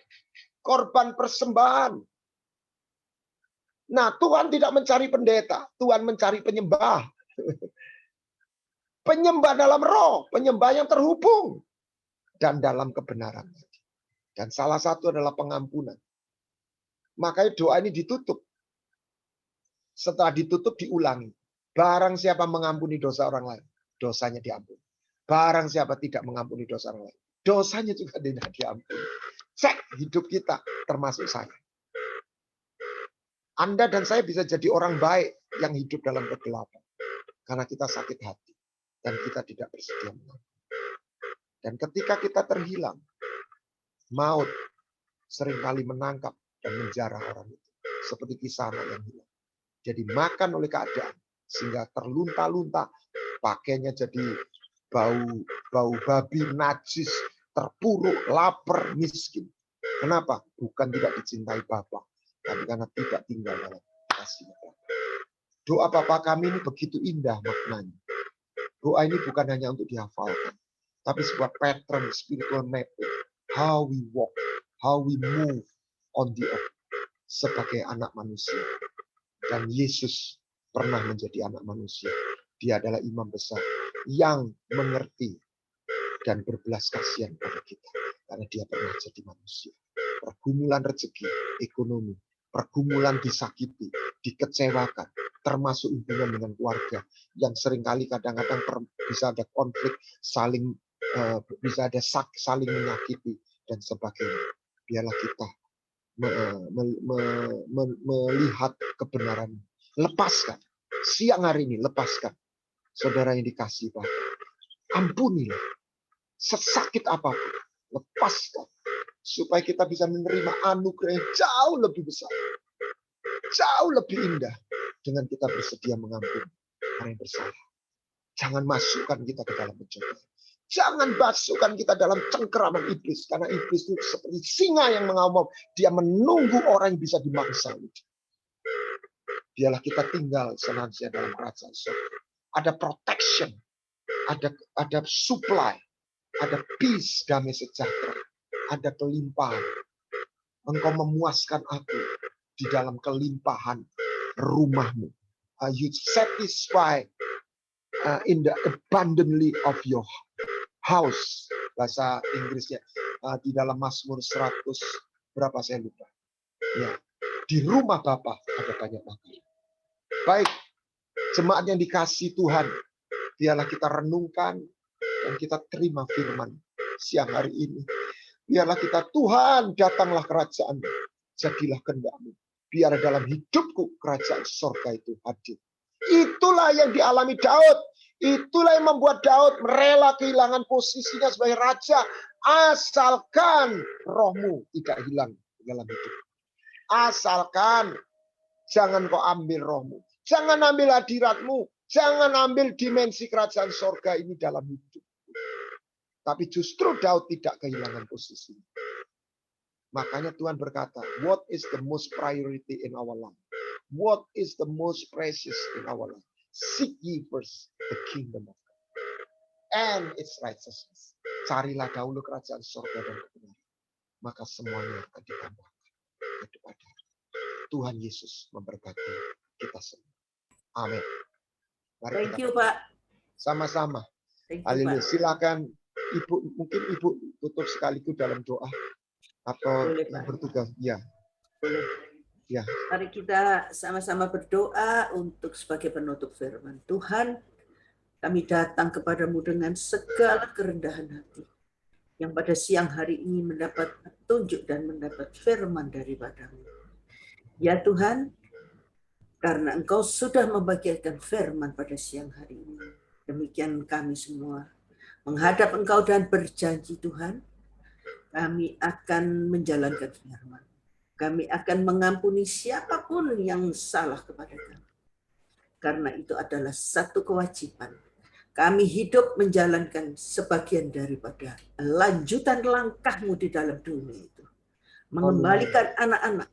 korban persembahan. Nah, Tuhan tidak mencari pendeta. Tuhan mencari penyembah. Penyembah dalam roh. Penyembah yang terhubung. Dan dalam kebenaran. Dan salah satu adalah pengampunan. Makanya doa ini ditutup. Setelah ditutup diulangi. Barang siapa mengampuni dosa orang lain, dosanya diampuni. Barang siapa tidak mengampuni dosa orang lain, dosanya juga tidak diampuni. Cek hidup kita, termasuk saya. Anda dan saya bisa jadi orang baik yang hidup dalam kegelapan. Karena kita sakit hati. Dan kita tidak bersedia mengampuni. Dan ketika kita terhilang, maut seringkali menangkap dan menjarah orang itu. Seperti kisah anak yang hilang. Jadi makan oleh keadaan. Sehingga terlunta-lunta. Pakainya jadi bau babi, najis, terpuruk, lapar, miskin. Kenapa? Bukan tidak dicintai Bapa. Tapi karena tidak tinggal dalam kasih Bapa. Doa Bapa kami ini begitu indah maknanya. Doa ini bukan hanya untuk dihafalkan. Tapi sebuah pattern spiritual mapping. How we walk, how we move on the earth. Sebagai anak manusia. Dan Yesus pernah menjadi anak manusia. Dia adalah imam besar. Yang mengerti. Dan berbelas kasihan pada kita. Karena dia pernah jadi manusia. Pergumulan rezeki, ekonomi. Pergumulan disakiti, dikecewakan. Termasuk hubungan dengan keluarga. Yang seringkali kadang-kadang bisa ada konflik. Bisa ada saling menyakiti. Dan sebagainya. Biarlah kita melihat kebenaran. Lepaskan. Siang hari ini lepaskan. Saudara yang dikasihi Bapa. Ampunilah. Sesakit apapun. Lepaskan. Supaya kita bisa menerima anugerah yang jauh lebih besar. Jauh lebih indah. Dengan kita bersedia mengampuni orang yang bersalah. Jangan masukkan kita ke dalam pencobaan. Jangan masukkan kita dalam cengkeraman iblis. Karena iblis itu seperti singa yang mengaum. Dia menunggu orang yang bisa dimangsa. Biarlah kita tinggal senantiasa dalam kerajaan surga. Ada protection. Ada supply. Ada peace, damai sejahtera. Ada kelimpahan. Engkau memuaskan aku di dalam kelimpahan rumahmu. You satisfy in the abundantly of your house. Bahasa Inggrisnya di dalam Mazmur 100 berapa saya lupa. Ya, di rumah Bapa ada banyak makanan. Baik, jemaat yang dikasihi Tuhan, biarlah kita renungkan dan kita terima firman siang hari ini. Biarlah kita, Tuhan, datanglah kerajaan-Mu. Jadilah kehendak-Mu. Biar dalam hidupku kerajaan surga itu hadir. Itulah yang dialami Daud. Itulah yang membuat Daud rela kehilangan posisinya sebagai raja. Asalkan rohmu tidak hilang dalam hidup. Asalkan jangan kau ambil rohmu. Jangan ambil hadiratmu. Jangan ambil dimensi kerajaan sorga ini dalam hidup. Tapi justru Daud tidak kehilangan posisi. Makanya Tuhan berkata, what is the most priority in our life? What is the most precious in our life? Seek ye first the kingdom of God and its righteousness. Carilah dahulu kerajaan surga dan kebenaran, maka semuanya akan ditambahkan kepada Tuhan Yesus memberkati kita semua. Amin. Mari Thank you, Pak. Sama-sama. Thank you, Haleluya. Pak. Silakan Ibu, mungkin Ibu tutup sekaligus dalam doa atau Boleh, yang Pak. bertugas. Ya. Boleh. Ya. Mari kita sama-sama berdoa untuk sebagai penutup firman. Tuhan, kami datang kepadamu dengan segala kerendahan hati, yang pada siang hari ini mendapat petunjuk dan mendapat firman daripadamu. Ya Tuhan, karena Engkau sudah membagikan firman pada siang hari ini, demikian kami semua menghadap Engkau dan berjanji Tuhan, kami akan menjalankan firman. Kami akan mengampuni siapapun yang salah kepada kami. Karena itu adalah satu kewajiban. Kami hidup menjalankan sebagian daripada lanjutan langkah-Mu di dalam dunia itu. Mengembalikan anak-anak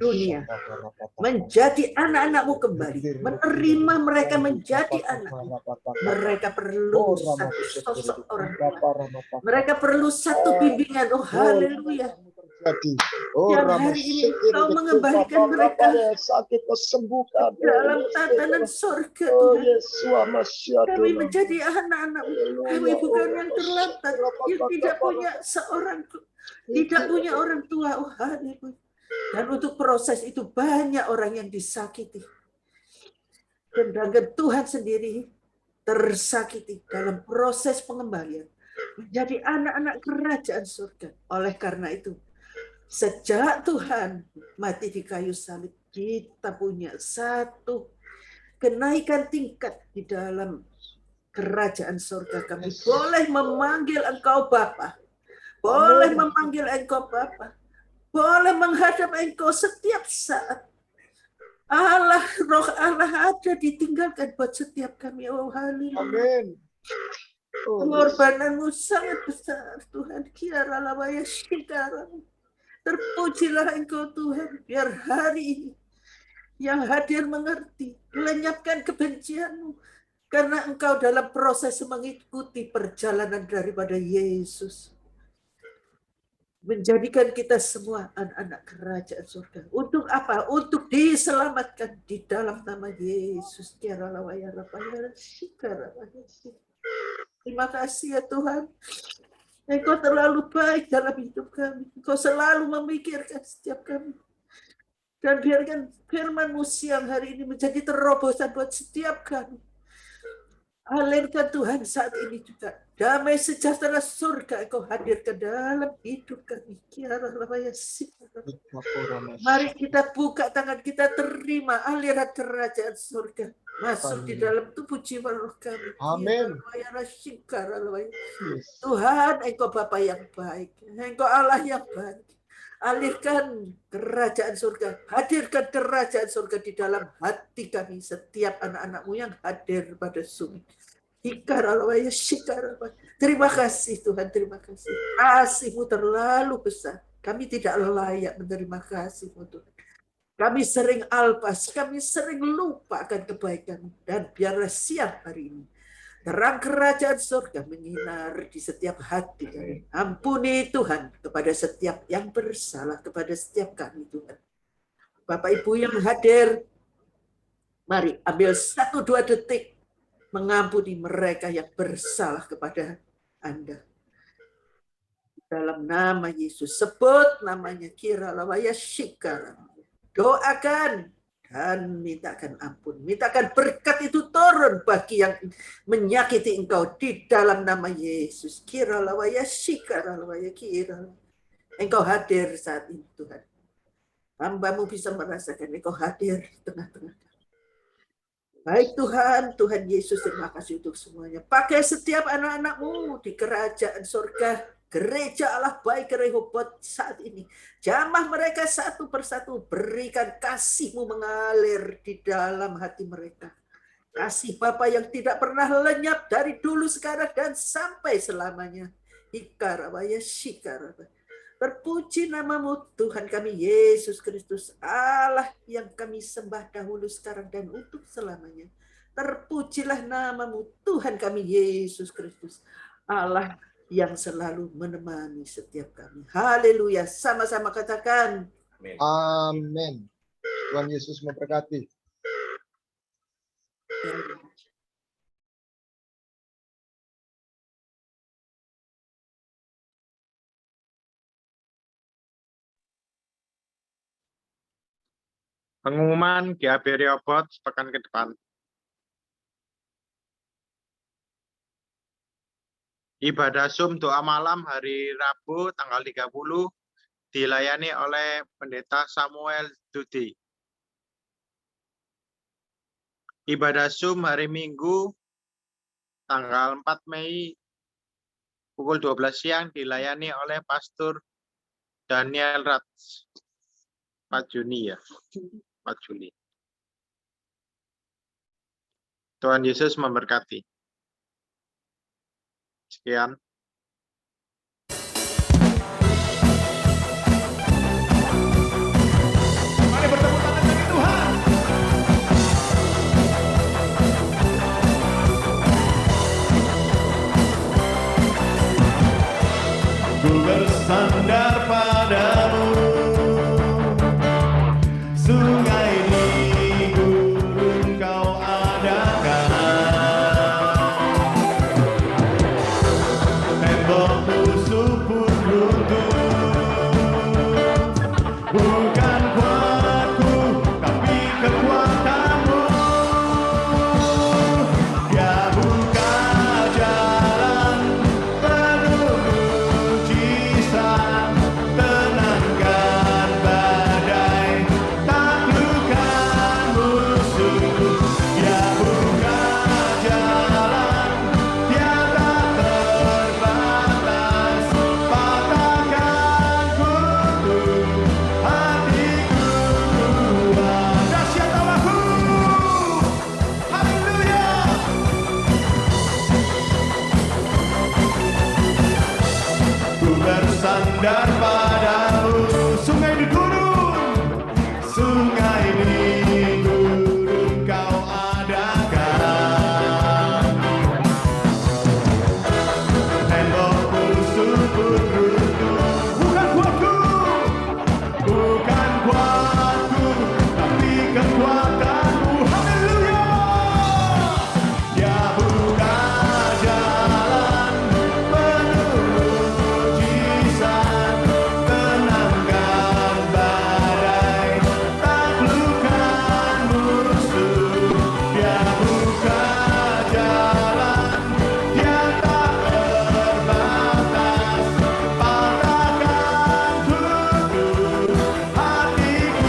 dunia menjadi anak-anak-Mu kembali. Menerima mereka menjadi anak. Mereka perlu satu sosok orang tua. Mereka perlu satu bimbingan. Oh haleluya. Yang hari ini Kau mengembalikan mereka sakit kesembuhkan dalam tatanan surga Tuhan. Kami menjadi anak-anak-Mu. Kami bukan yang terlantar, yang tidak punya tidak punya orang tua. Oh haleluya. Dan untuk proses itu banyak orang yang disakiti. Sedangkan Tuhan sendiri tersakiti dalam proses pengembalian menjadi anak-anak kerajaan surga. Oleh karena itu, sejak Tuhan mati di kayu salib, kita punya satu kenaikan tingkat di dalam kerajaan surga. Kami boleh memanggil Engkau Bapa, boleh memanggil Engkau Bapa, boleh menghadap Engkau setiap saat. Allah, roh Allah ada ditinggalkan buat setiap kami. Oh haleluya. Amin. Pengorbananmu sangat besar Tuhan. Kiara lawaya shikara. Terpujilah Engkau Tuhan, biar hari ini yang hadir mengerti, lenyapkan kebencian-Mu, karena Engkau dalam proses mengikuti perjalanan daripada Yesus. Menjadikan kita semua anak-anak kerajaan surga. Untuk apa? Untuk diselamatkan di dalam nama Yesus. Terima kasih ya Tuhan. Engkau terlalu baik dalam hidup kami. Engkau selalu memikirkan setiap kami. Dan biarkan firman-Mu siang hari ini menjadi terobosan buat setiap kami. Alirkan Tuhan saat ini juga. Damai sejahtera surga Engkau hadirkan dalam hidup kami. Mari kita buka tangan kita, terima aliran kerajaan surga. Masuk di dalam tubuh jiwa roh kami. Amin. Tuhan, Engkau Bapa yang baik. Engkau Allah yang baik. Alirkan kerajaan surga. Hadirkan kerajaan surga di dalam hati kami. Setiap anak-anak-Mu yang hadir pada Zoom. Terima kasih Tuhan, terima kasih. Kasih-Mu terlalu besar. Kami tidak layak menerima kasih-Mu Tuhan. Kami sering alpas, kami sering lupakan kebaikan. Dan biarlah siang hari ini terang kerajaan surga menyinar di setiap hati kami. Ampuni Tuhan kepada setiap yang bersalah, kepada setiap kami Tuhan. Bapak Ibu yang hadir, mari ambil 1-2 detik mengampuni mereka yang bersalah kepada Anda. Dalam nama Yesus, sebut namanya, kira lawaya shikara. Doakan dan mintakan ampun. Mintakan berkat itu turun bagi yang menyakiti engkau di dalam nama Yesus. Kira lawaya shikara lawaya kira. Engkau hadir saat ini Tuhan. Hamba-Mu bisa merasakan Engkau hadir di tengah-tengah. Baik Tuhan, Tuhan Yesus, terima kasih untuk semuanya. Pakai setiap anak-anak-Mu di kerajaan surga, gereja Allah baik Rehoboth saat ini. Jamah mereka satu persatu, berikan kasih-Mu mengalir di dalam hati mereka. Kasih Bapa yang tidak pernah lenyap dari dulu, sekarang, dan sampai selamanya. Ikarabaya shikarabaya. Terpuji nama-Mu Tuhan kami Yesus Kristus, Allah yang kami sembah dahulu, sekarang, dan untuk selamanya. Terpujilah nama-Mu Tuhan kami Yesus Kristus, Allah yang selalu menemani setiap kami. Haleluya, sama-sama katakan. Amin. Tuhan Yesus memberkati. Pengumuman GAB Rehoboth sepekan ke depan. Ibadah Zoom doa malam hari Rabu tanggal 30 dilayani oleh Pendeta Samuel Dudi. Ibadah Zoom hari Minggu tanggal 4 Mei pukul 12 siang dilayani oleh Pastor Daniel Rats. 4 Juni ya. 4 Juli. Tuhan Yesus memberkati. Sekian. Mari bertepuk tangan bagi Tuhan. Ku bersandar padamu, sungai di gurun kau adakan, tembokmu subur runtuh, bukan kuatku tapi kekuatanmu. Dia buka jalan penuh mujizat, tenangkan badai, taklukkan musuh. Dia buka jalan tiada terbatas, patahkan kutu hatiku. Dahsyat Allahku, haleluya. Ku bersandar padamu, sungai di gurun, sungai di gurun kau adakan, tembokmu subur runtuh, bukan kuatku, bukan kuatku, tapi kekuatanmu. Haleluya. Dia buka jalan penuh mujizat, tenangkan badai, taklukkan musuh. Dia buka jalan tiada terbatas, patahkan kutu hatiku.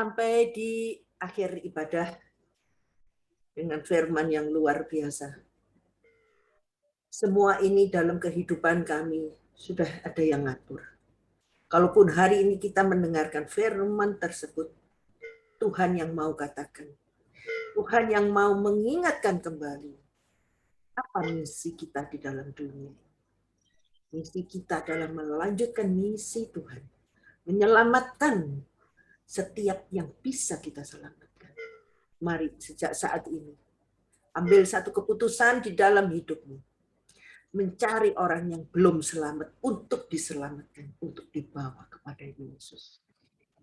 sampai di akhir ibadah dengan firman yang luar biasa. Semua ini dalam kehidupan kami sudah ada yang ngatur. Kalaupun hari ini kita mendengarkan firman tersebut, Tuhan yang mau katakan, Tuhan yang mau mengingatkan kembali apa misi kita di dalam dunia. Misi kita adalah melanjutkan misi Tuhan, menyelamatkan setiap yang bisa kita selamatkan. Mari sejak saat ini, ambil satu keputusan di dalam hidupmu. Mencari orang yang belum selamat untuk diselamatkan, untuk dibawa kepada Yesus.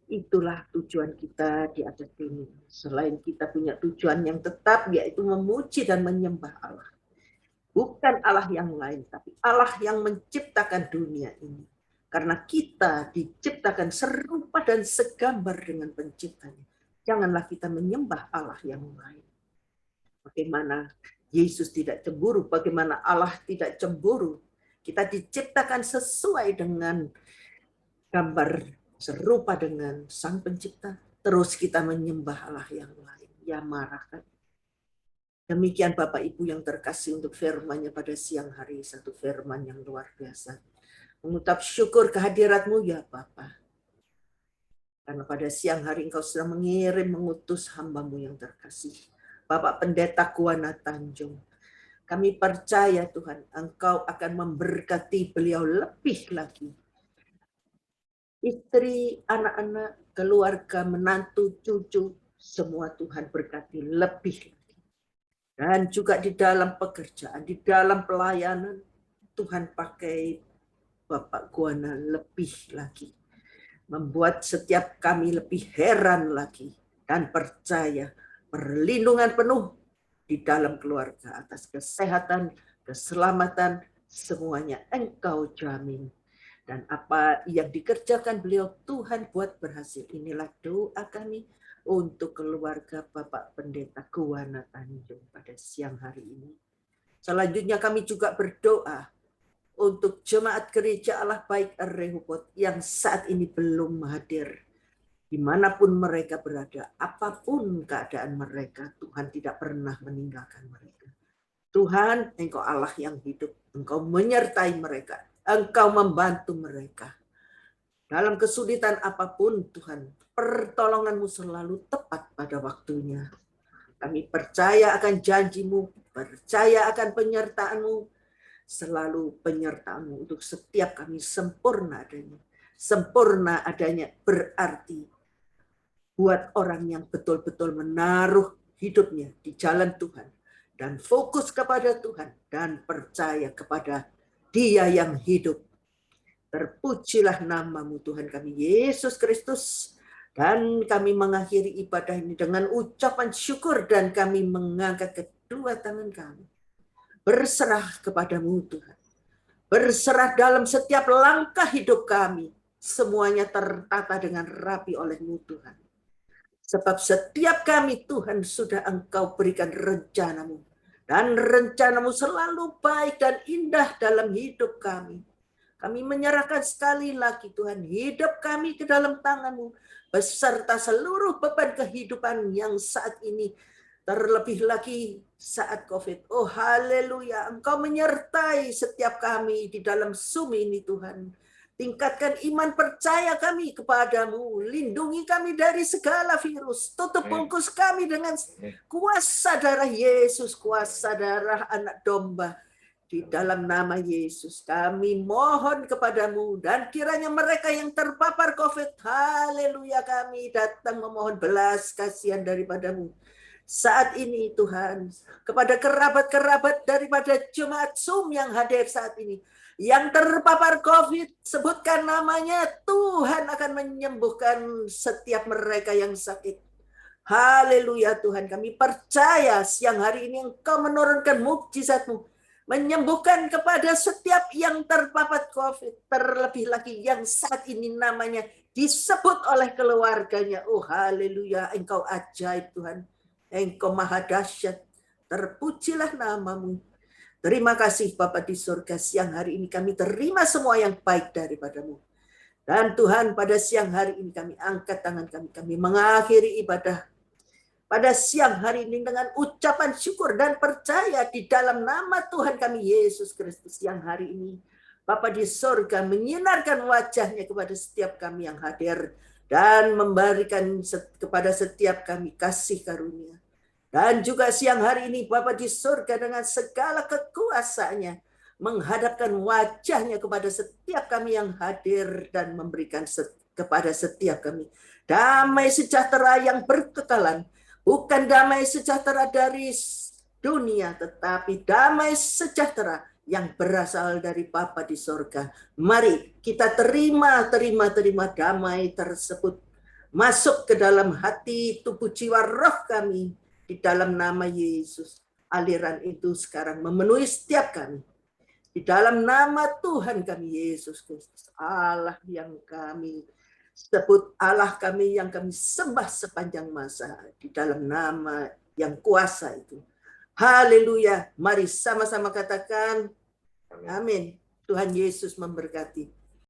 Itulah tujuan kita di atas dunia. Selain kita punya tujuan yang tetap, yaitu memuji dan menyembah Allah. Bukan Allah yang lain, tapi Allah yang menciptakan dunia ini. Karena kita diciptakan serupa dan segambar dengan penciptanya. Janganlah kita menyembah Allah yang lain. Bagaimana Yesus tidak cemburu, bagaimana Allah tidak cemburu. Kita diciptakan sesuai dengan gambar serupa dengan Sang Pencipta. Terus kita menyembah Allah yang lain. Ya marah kan? Demikian Bapak Ibu yang terkasih untuk firman-Nya pada siang hari. Satu firman yang luar biasa. Mengucap syukur kehadirat-Mu ya Bapa. Karena pada siang hari Engkau sudah mengutus hamba-Mu yang terkasih. Bapak Pendeta Kuana Tanjung. Kami percaya Tuhan, Engkau akan memberkati beliau lebih lagi. Istri, anak-anak, keluarga, menantu, cucu, semua Tuhan berkati lebih lagi. Dan juga di dalam pekerjaan, di dalam pelayanan, Tuhan pakai Bapak Kuana lebih lagi. Membuat setiap kami lebih heran lagi. Dan percaya perlindungan penuh di dalam keluarga atas kesehatan, keselamatan, semuanya Engkau jamin. Dan apa yang dikerjakan beliau, Tuhan buat berhasil. Inilah doa kami untuk keluarga Bapak Pendeta Kuana Tanjung pada siang hari ini. Selanjutnya kami juga berdoa untuk jemaat gereja Allah Baik Rehoboth yang saat ini belum hadir. Dimanapun mereka berada, apapun keadaan mereka, Tuhan tidak pernah meninggalkan mereka. Tuhan, Engkau Allah yang hidup, Engkau menyertai mereka, Engkau membantu mereka. Dalam kesulitan apapun, Tuhan, pertolongan-Mu selalu tepat pada waktunya. Kami percaya akan janji-Mu, percaya akan penyertaan-Mu, selalu penyertaan-Mu untuk setiap kami sempurna adanya. Sempurna adanya berarti buat orang yang betul-betul menaruh hidupnya di jalan Tuhan dan fokus kepada Tuhan dan percaya kepada Dia yang hidup. Terpujilah nama-Mu Tuhan kami Yesus Kristus. Dan kami mengakhiri ibadah ini dengan ucapan syukur dan kami mengangkat kedua tangan kami. Berserah kepada-Mu Tuhan. Berserah dalam setiap langkah hidup kami. Semuanya tertata dengan rapi oleh-Mu Tuhan. Sebab setiap kami Tuhan sudah Engkau berikan rencana-Mu. Dan rencana-Mu selalu baik dan indah dalam hidup kami. Kami menyerahkan sekali lagi Tuhan hidup kami ke dalam tangan-Mu. Beserta seluruh beban kehidupan yang saat ini. Terlebih lagi saat COVID. Oh haleluya. Engkau menyertai setiap kami di dalam Zoom ini Tuhan. Tingkatkan iman percaya kami kepadamu. Lindungi kami dari segala virus. Tutup bungkus kami dengan kuasa darah Yesus. Kuasa darah anak domba. Di dalam nama Yesus kami mohon kepadamu. Dan kiranya mereka yang terpapar COVID. Haleluya kami datang memohon belas kasihan daripadamu. Saat ini Tuhan. Kepada kerabat-kerabat daripada jemaat Zoom yang hadir saat ini. Yang terpapar COVID, sebutkan namanya, Tuhan akan menyembuhkan setiap mereka yang sakit. Haleluya Tuhan, kami percaya siang hari ini Engkau menurunkan mukjizat-Mu. Menyembuhkan kepada setiap yang terpapar COVID. Terlebih lagi yang saat ini namanya disebut oleh keluarganya. Oh haleluya, Engkau ajaib Tuhan. Engkau maha dahsyat. Terpujilah nama-Mu. Terima kasih Bapa di surga, siang hari ini kami terima semua yang baik daripada-Mu. Dan Tuhan, pada siang hari ini kami angkat tangan kami mengakhiri ibadah pada siang hari ini dengan ucapan syukur dan percaya di dalam nama Tuhan kami Yesus Kristus yang hari ini Bapa di sorga menyinarkan wajahnya kepada setiap kami yang hadir dan memberikan kepada setiap kami kasih karunia. Dan juga siang hari ini Bapa di sorga dengan segala kekuasaannya menghadapkan wajahnya kepada setiap kami yang hadir dan memberikan kepada setiap kami damai sejahtera yang berkekalan. Bukan damai sejahtera dari dunia, tetapi damai sejahtera yang berasal dari Bapa di sorga. Mari kita terima damai tersebut. Masuk ke dalam hati, tubuh, jiwa, roh kami. Di dalam nama Yesus. Aliran itu sekarang memenuhi setiap kami. Di dalam nama Tuhan kami Yesus Kristus. Allah yang kami sebut, Allah kami yang kami sembah sepanjang masa di dalam nama yang kuasa itu. Haleluya. Mari sama-sama katakan amin. Tuhan Yesus memberkati.